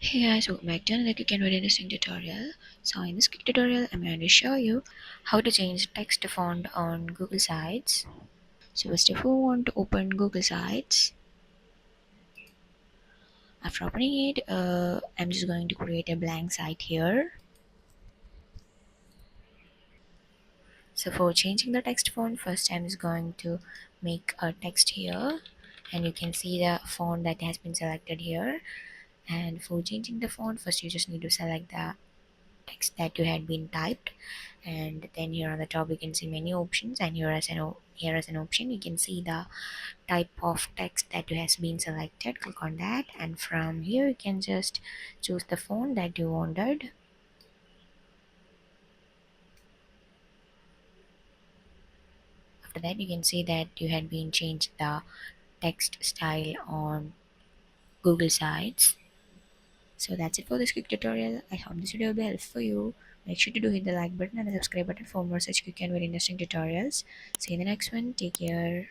Hey guys, welcome back to another quick and very interesting tutorial. So in this quick tutorial, I'm going to show you how to change text font on Google Sites. So first if you want to open Google Sites, after opening it, I'm just going to create a blank site here. So for changing the text font, first I'm just going to make a text here, and you can see the font that has been selected here. And for changing the font, first you just need to select the text that you had been typed, and then here on the top you can see many options, and here as an option you can see the type of text that has been selected. Click on that, and from here you can just choose the font that you wanted. After that you can see that you had been changed the text style on Google Sites. So that's it for this quick tutorial. I hope this video will be helpful for you. Make sure to do hit the like button and the subscribe button for more such quick and very interesting tutorials. See you in the next one. Take care.